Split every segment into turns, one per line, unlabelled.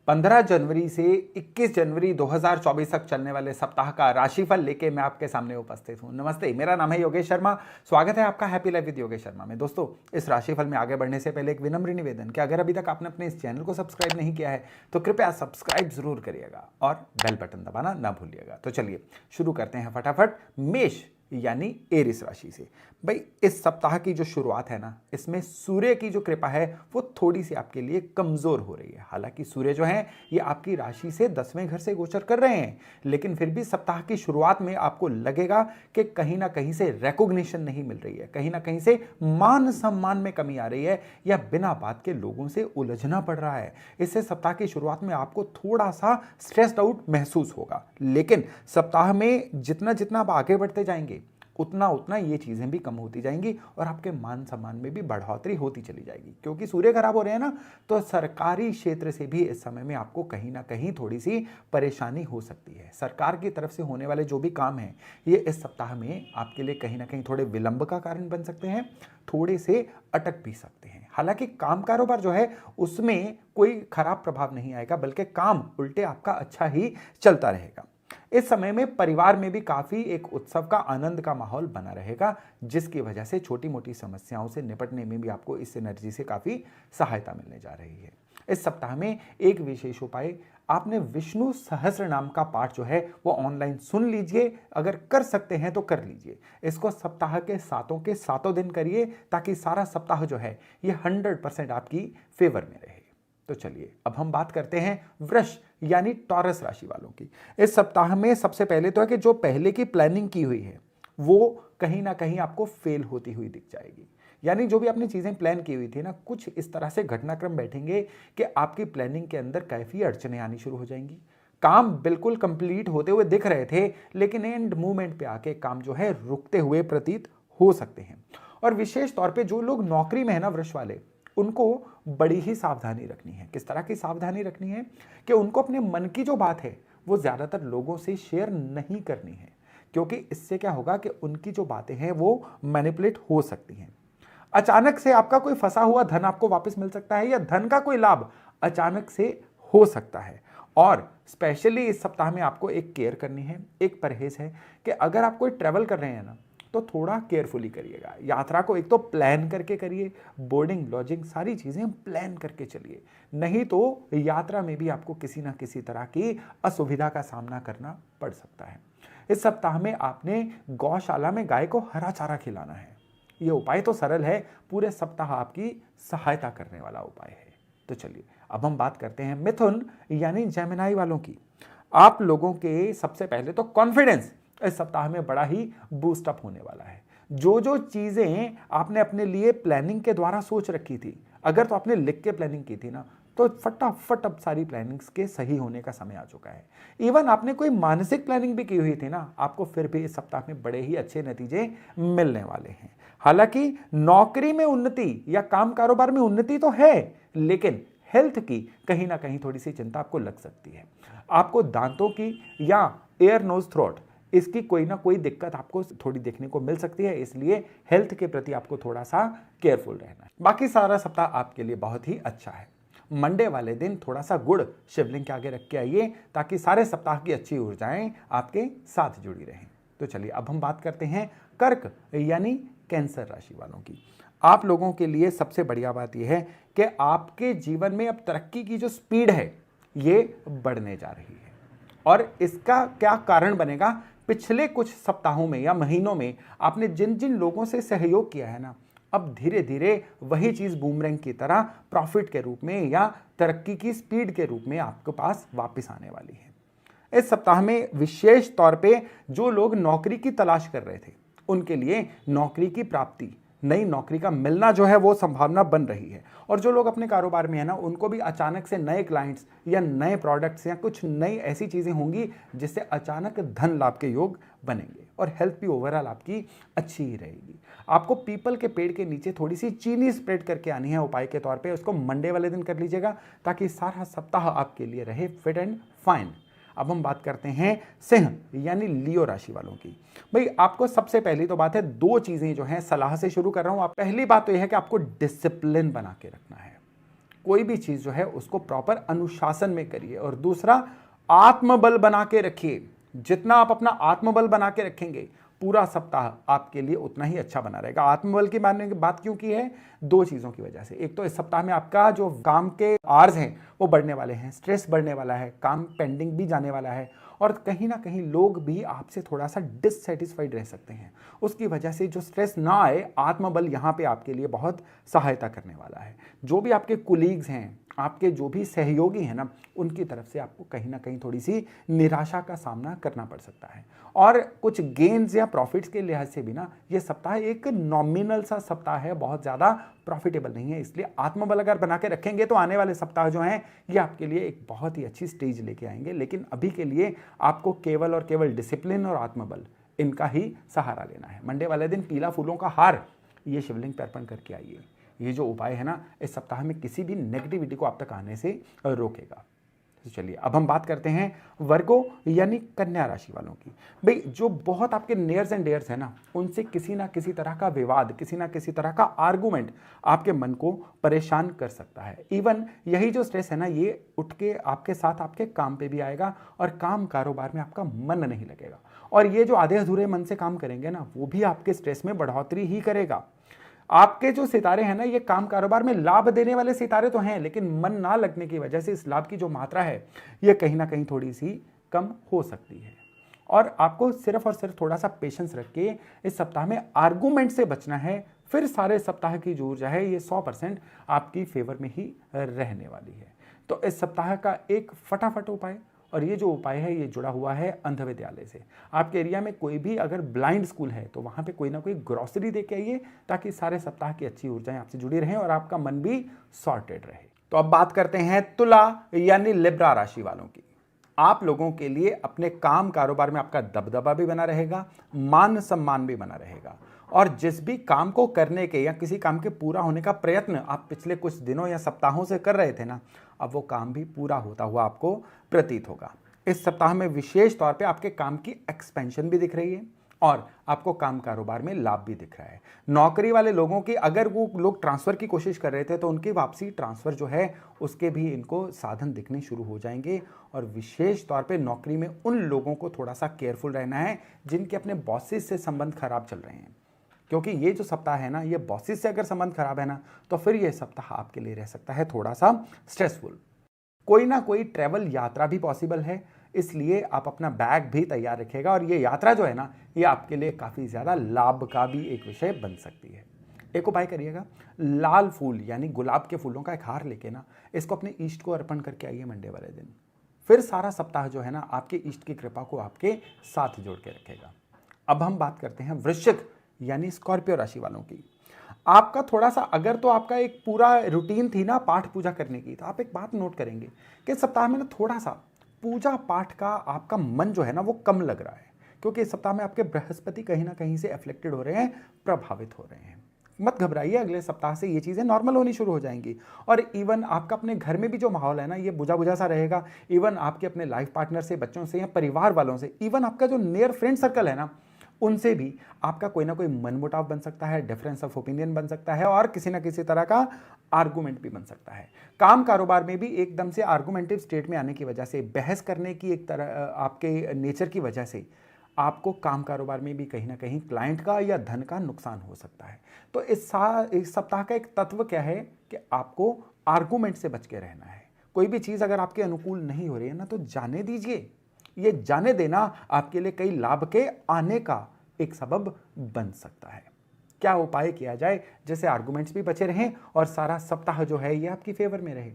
15 जनवरी से 21 जनवरी 2024 तक चलने वाले सप्ताह का राशिफल लेके मैं आपके सामने उपस्थित हूं। नमस्ते, मेरा नाम है योगेश शर्मा। स्वागत है आपका happy life with Yogesh Sharma में। दोस्तों, इस राशिफल में आगे बढ़ने से पहले एक विनम्र निवेदन कि अगर अभी तक आपने अपने इस चैनल को सब्सक्राइब नहीं किया है तो कृपया सब्सक्राइब जरूर करिएगा और बेल बटन दबाना ना भूलिएगा। तो चलिए शुरू करते हैं फटाफट मेष यानी एरिस राशि से। भाई, इस सप्ताह की जो शुरुआत है ना, इसमें सूर्य की जो कृपा है वो थोड़ी सी आपके लिए कमजोर हो रही है। हालांकि सूर्य जो है ये आपकी राशि से 10वें घर से गोचर कर रहे हैं, लेकिन फिर भी सप्ताह की शुरुआत में आपको लगेगा कि कहीं ना कहीं से रिकॉग्निशन नहीं मिल रही है, कहीं ना कहीं से मान सम्मान में कमी आ रही है, या बिना बात के लोगों से उलझना पड़ रहा है। इससे सप्ताह की शुरुआत में आपको थोड़ा सा स्ट्रेस्ड आउट महसूस होगा, लेकिन सप्ताह में जितना जितना आप आगे बढ़ते जाएंगे उतना उतना ये चीजें भी कम होती जाएंगी और आपके मान सम्मान में भी बढ़ोतरी होती चली जाएगी। क्योंकि सूर्य खराब हो रहे हैं ना, तो सरकारी क्षेत्र से भी इस समय में आपको कहीं ना कहीं थोड़ी सी परेशानी हो सकती है। सरकार की तरफ से होने वाले जो भी काम हैं ये इस सप्ताह में आपके लिए कहीं ना कहीं थोड़े विलंब का कारण बन सकते हैं, थोड़े से अटक भी सकते हैं। हालांकि काम कारोबार जो है उसमें कोई खराब प्रभाव नहीं आएगा, बल्कि काम उल्टे आपका अच्छा ही चलता रहेगा। इस समय में परिवार में भी काफी एक उत्सव का आनंद का माहौल बना रहेगा, जिसकी वजह से छोटी मोटी समस्याओं से निपटने में भी आपको इस एनर्जी से काफी सहायता मिलने जा रही है। इस सप्ताह में एक विशेष उपाय, आपने विष्णु सहस्त्र नाम का पाठ जो है वो ऑनलाइन सुन लीजिए। अगर कर सकते हैं तो कर लीजिए। इसको सप्ताह के सातों दिन करिए, ताकि सारा सप्ताह जो है ये 100% आपकी फेवर में रहे। तो चलिए अब हम बात करते हैं वृष यानी टॉरस राशि वालों की। इस सप्ताह में सबसे पहले तो है कि जो पहले की प्लानिंग की हुई है वो कहीं ना कहीं आपको फेल होती हुई दिख जाएगी। यानी जो भी आपने चीजें प्लान की हुई थी ना, कुछ इस तरह से घटनाक्रम बैठेंगे कि आपकी प्लानिंग के अंदर काफी अड़चने आनी शुरू हो जाएंगी। काम बिल्कुल कंप्लीट होते हुए दिख रहे थे, लेकिन एंड मूवमेंट पे आके काम जो है रुकते हुए प्रतीत हो सकते हैं। और विशेष तौर पे जो लोग नौकरी में है ना वृष वाले, उनको बड़ी ही सावधानी रखनी है। किस तरह की सावधानी रखनी है कि उनको अपने मन की जो बात है वो ज्यादातर लोगों से शेयर नहीं करनी है, क्योंकि इससे क्या होगा कि उनकी जो बातें हैं वो मैनिपुलेट हो सकती हैं। अचानक से आपका कोई फंसा हुआ धन आपको वापस मिल सकता है, या धन का कोई लाभ अचानक से हो सकता है। और स्पेशली इस सप्ताह में आपको एक केयर करनी है, एक परहेज है कि अगर आप कोई ट्रेवल कर रहे हैं ना, तो थोड़ा केयरफुली करिएगा। यात्रा को एक तो प्लान करके करिए, बोर्डिंग लॉजिंग सारी चीजें प्लान करके चलिए, नहीं तो यात्रा में भी आपको किसी ना किसी तरह की असुविधा का सामना करना पड़ सकता है। इस सप्ताह में आपने गौशाला में गाय को हरा चारा खिलाना है। यह उपाय तो सरल है, पूरे सप्ताह आपकी सहायता करने वाला उपाय है। तो चलिए अब हम बात करते हैं मिथुन यानी जेमिनी वालों की। आप लोगों के सबसे पहले तो कॉन्फिडेंस इस सप्ताह में बड़ा ही बूस्ट अप होने वाला है। जो जो चीजें आपने अपने लिए प्लानिंग के द्वारा सोच रखी थी, अगर तो आपने लिख के प्लानिंग की थी ना, तो फटाफट अब सारी प्लानिंग्स के सही होने का समय आ चुका है। इवन आपने कोई मानसिक प्लानिंग भी की हुई थी ना, आपको फिर भी इस सप्ताह में बड़े ही अच्छे नतीजे मिलने वाले हैं। हालांकि नौकरी में उन्नति या काम कारोबार में उन्नति तो है, लेकिन हेल्थ की कहीं ना कहीं थोड़ी सी चिंता आपको लग सकती है। आपको दांतों की या एयर नोज थ्रोट, इसकी कोई ना कोई दिक्कत आपको थोड़ी देखने को मिल सकती है, इसलिए हेल्थ के प्रति आपको थोड़ा सा केयरफुल रहना है। बाकी सारा सप्ताह आपके लिए बहुत ही अच्छा है। मंडे वाले दिन थोड़ा सा गुड़ शिवलिंग के आगे रख के आइए, ताकि सारे सप्ताह की अच्छी ऊर्जाएं आपके साथ जुड़ी रहें। तो चलिए अब हम बात करते हैं कर्क यानी कैंसर राशि वालों की। आप लोगों के लिए सबसे बढ़िया बात यह है कि आपके जीवन में अब तरक्की की जो स्पीड है ये बढ़ने जा रही है। और इसका क्या कारण बनेगा, पिछले कुछ सप्ताहों में या महीनों में आपने जिन जिन लोगों से सहयोग किया है ना, अब धीरे धीरे वही चीज बूमरैंग की तरह प्रॉफिट के रूप में या तरक्की की स्पीड के रूप में आपके पास वापस आने वाली है। इस सप्ताह में विशेष तौर पे जो लोग नौकरी की तलाश कर रहे थे, उनके लिए नौकरी की प्राप्ति, नई नौकरी का मिलना जो है वो संभावना बन रही है। और जो लोग अपने कारोबार में है ना, उनको भी अचानक से नए क्लाइंट्स या नए प्रोडक्ट्स या कुछ नई ऐसी चीजें होंगी जिससे अचानक धन लाभ के योग बनेंगे। और हेल्थ भी ओवरऑल आपकी अच्छी ही रहेगी। आपको पीपल के पेड़ के नीचे थोड़ी सी चीनी स्प्रेड करके आनी है उपाय के तौर पे। उसको मंडे वाले दिन कर लीजिएगा, ताकि सारा सप्ताह आपके लिए रहे फिट एंड फाइन। अब हम बात करते हैं सिंह यानी लियो राशि वालों की। भाई, आपको सबसे पहली तो बात है, दो चीजें जो हैं सलाह से शुरू कर रहा हूं। पहली बात तो यह है कि आपको डिसिप्लिन बना के रखना है। कोई भी चीज़ जो है उसको प्रॉपर अनुशासन में करिए। और दूसरा, आत्मबल बना के रखिए। जितना आप अपना आत्मबल बना के रखेंगे, पूरा सप्ताह आपके लिए उतना ही अच्छा बना रहेगा। आत्मबल की मानने की बात क्यों की है? दो चीज़ों की वजह से। एक तो इस सप्ताह में आपका जो काम के आवर्स हैं वो बढ़ने वाले हैं, स्ट्रेस बढ़ने वाला है, काम पेंडिंग भी जाने वाला है, और कहीं ना कहीं लोग भी आपसे थोड़ा सा डिससेटिस्फाइड रह सकते हैं। उसकी वजह से जो स्ट्रेस ना आए, आत्मबल यहाँ पे आपके लिए बहुत सहायता करने वाला है। जो भी आपके कुलीग्स हैं, आपके जो भी सहयोगी हैं ना, उनकी तरफ से आपको कहीं ना कहीं थोड़ी सी निराशा का सामना करना पड़ सकता है। और कुछ गेन्स या प्रॉफिट्स के लिहाज से भी ना, ये सप्ताह एक नॉमिनल सा सप्ताह है, बहुत ज़्यादा प्रॉफिटेबल नहीं है। इसलिए आत्मबल अगर बना के रखेंगे तो आने वाले सप्ताह जो हैं ये आपके लिए एक बहुत ही अच्छी स्टेज लेके आएंगे। लेकिन अभी के लिए आपको केवल और केवल डिसिप्लिन और आत्मबल, इनका ही सहारा लेना है। मंडे वाले दिन पीला फूलों का हार ये शिवलिंग पे अर्पण करके आइए। ये जो उपाय है ना, इस सप्ताह में किसी भी नेगेटिविटी को आप तक आने से रोकेगा। तो चलिए अब हम बात करते हैं वर्गो यानी कन्या राशि वालों की। भाई, जो बहुत आपके नियर्स एंड डियर्स है ना, उनसे किसी ना किसी तरह का विवाद, किसी ना किसी तरह का आर्गुमेंट आपके मन को परेशान कर सकता है। इवन यही जो स्ट्रेस है ना, ये उठ के आपके साथ आपके काम पे भी आएगा, और काम कारोबार में आपका मन नहीं लगेगा। और ये जो आधे अधूरे मन से काम करेंगे ना, वो भी आपके स्ट्रेस में बढ़ोतरी ही करेगा। आपके जो सितारे हैं ना, ये काम कारोबार में लाभ देने वाले सितारे तो हैं, लेकिन मन ना लगने की वजह से इस लाभ की जो मात्रा है ये कहीं ना कहीं थोड़ी सी कम हो सकती है। और आपको सिर्फ और सिर्फ थोड़ा सा पेशेंस रख के इस सप्ताह में आर्गुमेंट से बचना है। फिर सारे सप्ताह की जो ऊर्जा है ये 100% आपकी फेवर में ही रहने वाली है। तो इस सप्ताह का एक फटाफट उपाय, और ये जो उपाय है ये जुड़ा हुआ है अंध विद्यालय से। आपके एरिया में कोई भी अगर ब्लाइंड स्कूल है तो वहाँ पे कोई ना कोई ग्रॉसरी दे के आइए, ताकि सारे सप्ताह की अच्छी ऊर्जाएं आपसे जुड़ी रहें और आपका मन भी सॉर्टेड रहे। तो अब बात करते हैं तुला यानी लिब्रा राशि वालों की। आप लोगों के लिए अपने काम कारोबार में आपका दबदबा भी बना रहेगा, मान सम्मान भी बना रहेगा, और जिस भी काम को करने के या किसी काम के पूरा होने का प्रयत्न आप पिछले कुछ दिनों या सप्ताहों से कर रहे थे ना, अब वो काम भी पूरा होता हुआ आपको प्रतीत होगा। इस सप्ताह में विशेष तौर पे आपके काम की एक्सपेंशन भी दिख रही है, और आपको काम कारोबार में लाभ भी दिख रहा है। नौकरी वाले लोगों की, अगर वो लोग ट्रांसफर की कोशिश कर रहे थे तो उनकी वापसी, ट्रांसफर जो है उसके भी इनको साधन दिखने शुरू हो जाएंगे। और विशेष तौर पे नौकरी में उन लोगों को थोड़ा सा केयरफुल रहना है जिनके अपने बॉसेस से संबंध खराब चल रहे हैं, क्योंकि ये जो सप्ताह है ना, ये बॉसेस से अगर संबंध खराब है ना, तो फिर ये सप्ताह आपके लिए रह सकता है थोड़ा सा स्ट्रेसफुल। कोई ना कोई ट्रैवल यात्रा भी पॉसिबल है, इसलिए आप अपना बैग भी तैयार रखिएगा। और ये यात्रा जो है ना, ये आपके लिए काफ़ी ज़्यादा लाभ का भी एक विषय बन सकती है। एक उपाय करिएगा, लाल फूल यानी गुलाब के फूलों का एक हार लेके ना, इसको अपने इष्ट को अर्पण करके आइए मंडे वाले दिन। फिर सारा सप्ताह जो है ना, आपके इष्ट की कृपा को आपके साथ जोड़ के रखेगा। अब हम बात करते हैं वृश्चिक यानी स्कॉर्पियो राशि वालों की। आपका थोड़ा सा, अगर तो आपका एक पूरा रूटीन थी ना पाठ पूजा करने की, तो आप एक बात नोट करेंगे कि सप्ताह में ना थोड़ा सा पूजा पाठ का आपका मन जो है ना वो कम लग रहा है, क्योंकि इस सप्ताह में आपके बृहस्पति कहीं ना कहीं से अफेक्टेड हो रहे हैं, प्रभावित हो रहे हैं। मत घबराइए, अगले सप्ताह से ये चीज़ें नॉर्मल होनी शुरू हो जाएंगी। और इवन आपका अपने घर में भी जो माहौल है ना, ये बुझा बुझा सा रहेगा। इवन आपके अपने लाइफ पार्टनर से, बच्चों से या परिवार वालों से, इवन आपका जो नियर फ्रेंड सर्कल है ना, उनसे भी आपका कोई ना कोई मनमुटाव बन सकता है, डिफरेंस ऑफ ओपिनियन बन सकता है, और किसी ना किसी तरह का आर्गुमेंट भी बन सकता है। काम कारोबार में भी एकदम से आर्गुमेंटिव स्टेट में आने की वजह से, बहस करने की एक तरह आपके नेचर की वजह से, आपको काम कारोबार में भी कहीं ना कहीं क्लाइंट का या धन का नुकसान हो सकता है। तो इस सप्ताह का एक तत्व क्या है कि आपको आर्गुमेंट से बच के रहना है। कोई भी चीज़ अगर आपके अनुकूल नहीं हो रही है ना, तो जाने दीजिए। ये जाने देना आपके लिए कई लाभ के आने का एक सबब बन सकता है। क्या उपाय किया जाए जैसे आर्गुमेंट्स भी बचे रहें और सारा सप्ताह जो है ये आपकी फेवर में रहे?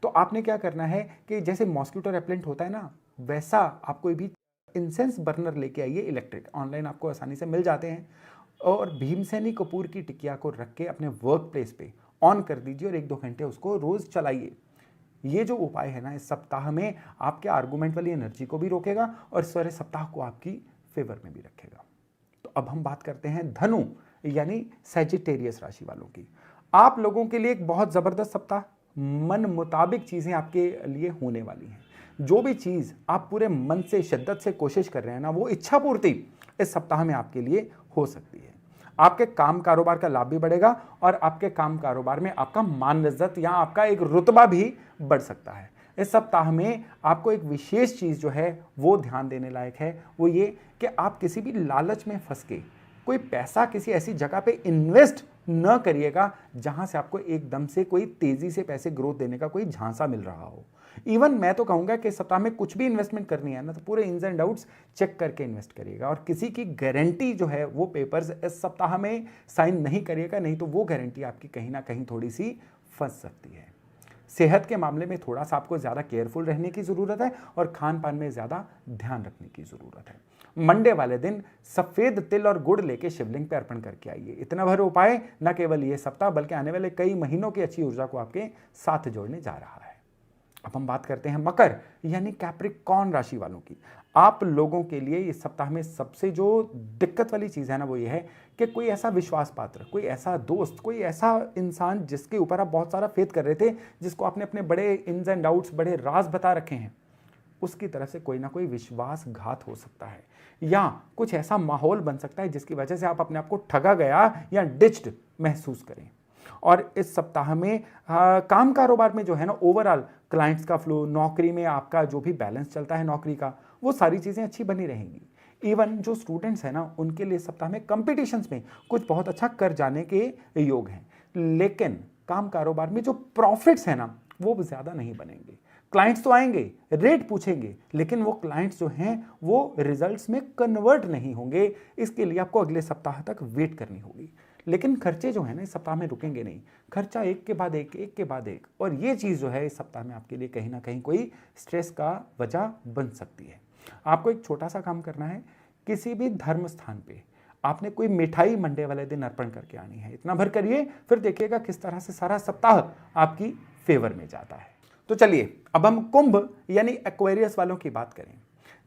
तो आपने क्या करना है कि जैसे मॉस्किटो रेपेलेंट होता है ना, वैसा आप कोई भी इंसेंस बर्नर लेके आइए इलेक्ट्रिक, ऑनलाइन आपको आसानी से मिल जाते हैं, और भीमसेनी कपूर की टिकिया को रख के अपने वर्क प्लेस पे ऑन कर दीजिए और 1-2 घंटे उसको रोज चलाइए। ये जो उपाय है ना, इस सप्ताह में आपके आर्गुमेंट वाली एनर्जी को भी रोकेगा और सारे सप्ताह को आपकी फेवर में भी रखेगा। तो अब हम बात करते हैं धनु यानी सैजिटेरियस राशि वालों की। आप लोगों के लिए एक बहुत जबरदस्त सप्ताह, मन मुताबिक चीजें आपके लिए होने वाली हैं। जो भी चीज आप पूरे मन से शिद्दत से कोशिश कर रहे हैं ना, वो इच्छा पूर्ति इस सप्ताह में आपके लिए हो सकती है। आपके काम कारोबार का लाभ भी बढ़ेगा और आपके काम कारोबार में आपका मान इज्जत या आपका एक रुतबा भी बढ़ सकता है। इस सप्ताह में आपको एक विशेष चीज जो है वो ध्यान देने लायक है, वो ये कि आप किसी भी लालच में फंस के कोई पैसा किसी ऐसी जगह पे इन्वेस्ट न करिएगा जहां से आपको एकदम से कोई तेजी से पैसे ग्रोथ देने का कोई झांसा मिल रहा हो। इवन मैं तो कहूंगा कि इस सप्ताह में कुछ भी इन्वेस्टमेंट करनी है ना, तो पूरे इन्स एंड आउट्स चेक करके इन्वेस्ट करिएगा और किसी की गारंटी जो है वो पेपर्स इस सप्ताह में साइन नहीं करिएगा, नहीं तो वो गारंटी आपकी कहीं ना कहीं थोड़ी सी फंस सकती है। सेहत के मामले में थोड़ा सा आपको ज़्यादा केयरफुल रहने की ज़रूरत है और खान पान में ज़्यादा ध्यान रखने की ज़रूरत है। मंडे वाले दिन सफ़ेद तिल और गुड़ लेके शिवलिंग पे अर्पण करके आइए। इतना भर उपाय न केवल ये सप्ताह बल्कि आने वाले कई महीनों की अच्छी ऊर्जा को आपके साथ जोड़ने जा रहा है। अब हम बात करते हैं मकर यानी कैप्रिकॉर्न राशि वालों की। आप लोगों के लिए इस सप्ताह में सबसे जो दिक्कत वाली चीज़ है ना, वो ये है कि कोई ऐसा विश्वास पात्र, कोई ऐसा दोस्त, कोई ऐसा इंसान जिसके ऊपर आप बहुत सारा फेथ कर रहे थे, जिसको आपने अपने बड़े इन्स एंड आउट्स, बड़े राज बता रखे हैं, उसकी तरफ से कोई ना कोई विश्वासघात हो सकता है या कुछ ऐसा माहौल बन सकता है जिसकी वजह से आप अपने आप को ठगा गया या डिच्ड महसूस करें। और इस सप्ताह में काम कारोबार में जो है ना, ओवरऑल क्लाइंट्स का फ्लो, नौकरी में आपका जो भी बैलेंस चलता है नौकरी का, वो सारी चीज़ें अच्छी बनी रहेंगी। इवन जो स्टूडेंट्स हैं ना, उनके लिए सप्ताह में कंपटीशंस में कुछ बहुत अच्छा कर जाने के योग हैं, लेकिन काम कारोबार में जो प्रॉफिट्स हैं ना, वो ज़्यादा नहीं बनेंगे। क्लाइंट्स तो आएंगे, रेट पूछेंगे, लेकिन वो क्लाइंट्स जो हैं वो रिजल्ट्स में कन्वर्ट नहीं होंगे। इसके लिए आपको अगले सप्ताह तक वेट करनी होगी। लेकिन खर्चे जो है ना, इस सप्ताह में रुकेंगे नहीं, खर्चा एक के बाद एक, और ये चीज़ जो है इस सप्ताह में आपके लिए कहीं ना कहीं कोई स्ट्रेस का वजह बन सकती है। आपको एक छोटा सा काम करना है, किसी भी धर्म स्थान पे आपने कोई मिठाई मंडे वाले दिन अर्पण करके आनी है। इतना भर करिए, फिर देखिएगा किस तरह से सारा सप्ताह आपकी फेवर में जाता है। तो चलिए अब हम कुंभ यानी एक्वेरियस वालों की बात करें।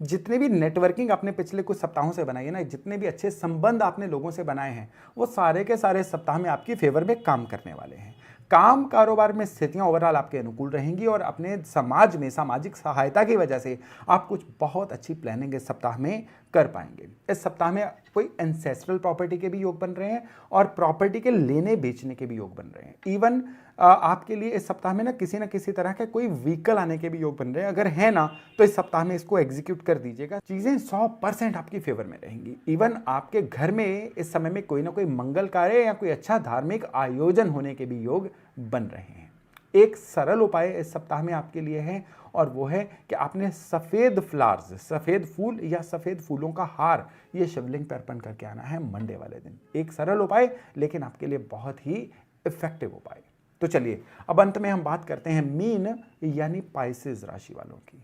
जितने भी नेटवर्किंग आपने पिछले कुछ सप्ताहों से बनाई है ना, जितने भी अच्छे संबंध आपने लोगों से बनाए हैं, वो सारे के सारे सप्ताह में आपकी फेवर में काम करने वाले हैं। काम कारोबार में स्थितियां ओवरऑल आपके अनुकूल रहेंगी और अपने समाज में सामाजिक सहायता की वजह से आप कुछ बहुत अच्छी प्लानिंग इस सप्ताह में कर पाएंगे। इस सप्ताह में कोई एंसेस्ट्रल प्रॉपर्टी के भी योग बन रहे हैं और प्रॉपर्टी के लेने बेचने के भी योग बन रहे हैं। इवन आपके लिए इस सप्ताह में ना किसी तरह के कोई व्हीकल आने के भी योग बन रहे हैं। अगर है ना, तो इस सप्ताह में इसको एग्जीक्यूट कर दीजिएगा, चीजें 100% आपकी फेवर में रहेंगी। इवन आपके घर में इस समय में कोई ना कोई मंगल कार्य या कोई अच्छा धार्मिक आयोजन होने के भी योग बन रहे हैं। एक सरल उपाय इस सप्ताह में आपके लिए है और वो है कि आपने सफेद फ्लावर्स, सफेद फूल या सफेद फूलों का हार ये शिवलिंग पर अर्पण करके आना है मंडे वाले दिन। एक सरल उपाय, लेकिन आपके लिए बहुत ही इफेक्टिव उपाय। तो चलिए अब अंत में हम बात करते हैं मीन यानी पाइसेस राशि वालों की।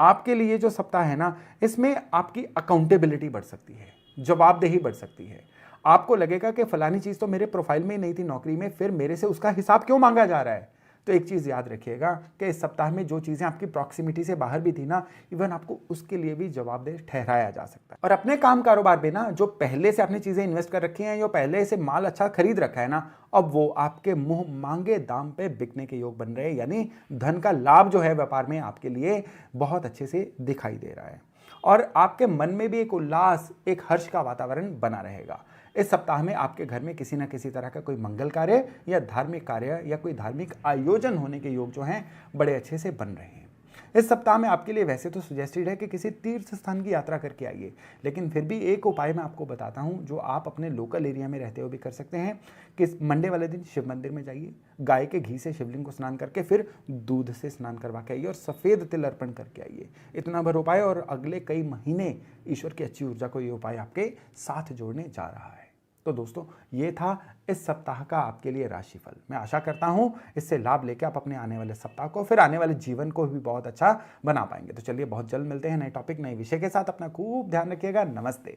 आपके लिए जो सप्ताह है ना, इसमें आपकी अकाउंटेबिलिटी बढ़ सकती है, जवाबदेही बढ़ सकती है। आपको लगेगा कि फलानी चीज तो मेरे प्रोफाइल में ही नहीं थी नौकरी में, फिर मेरे से उसका हिसाब क्यों मांगा जा रहा है। तो एक चीज याद रखिएगा कि इस सप्ताह में जो चीजें आपकी प्रॉक्सिमिटी से बाहर भी थी ना, इवन आपको उसके लिए भी जवाबदेह ठहराया जा सकता है। और अपने काम कारोबार में ना, जो पहले से आपने चीजें इन्वेस्ट कर रखी हैं, जो पहले से माल अच्छा खरीद रखा है ना, अब वो आपके मुंह मांगे दाम पे बिकने के योग बन रहे हैं। यानी धन का लाभ जो है व्यापार में आपके लिए बहुत अच्छे से दिखाई दे रहा है और आपके मन में भी एक उल्लास, एक हर्ष का वातावरण बना रहेगा। इस सप्ताह में आपके घर में किसी न किसी तरह का कोई मंगल कार्य या धार्मिक कार्य या कोई धार्मिक आयोजन होने के योग जो हैं बड़े अच्छे से बन रहे हैं। इस सप्ताह में आपके लिए वैसे तो सजेस्टेड है कि किसी तीर्थ स्थान की यात्रा करके आइए, लेकिन फिर भी एक उपाय मैं आपको बताता हूं जो आप अपने लोकल एरिया में रहते हुए भी कर सकते हैं कि मंडे वाले दिन शिव मंदिर में जाइए, गाय के घी से शिवलिंग को स्नान करके फिर दूध से स्नान करवा के आइए और सफ़ेद तिल अर्पण करके आइए। इतना भर उपाय और अगले कई महीने ईश्वर की अच्छी ऊर्जा को ये उपाय आपके साथ जोड़ने जा रहा है। तो दोस्तों, ये था इस सप्ताह का आपके लिए राशिफल। मैं आशा करता हूं इससे लाभ लेके आप अपने आने वाले सप्ताह को, फिर आने वाले जीवन को भी बहुत अच्छा बना पाएंगे। तो चलिए बहुत जल्द मिलते हैं नए टॉपिक, नए विषय के साथ। अपना खूब ध्यान रखिएगा। नमस्ते।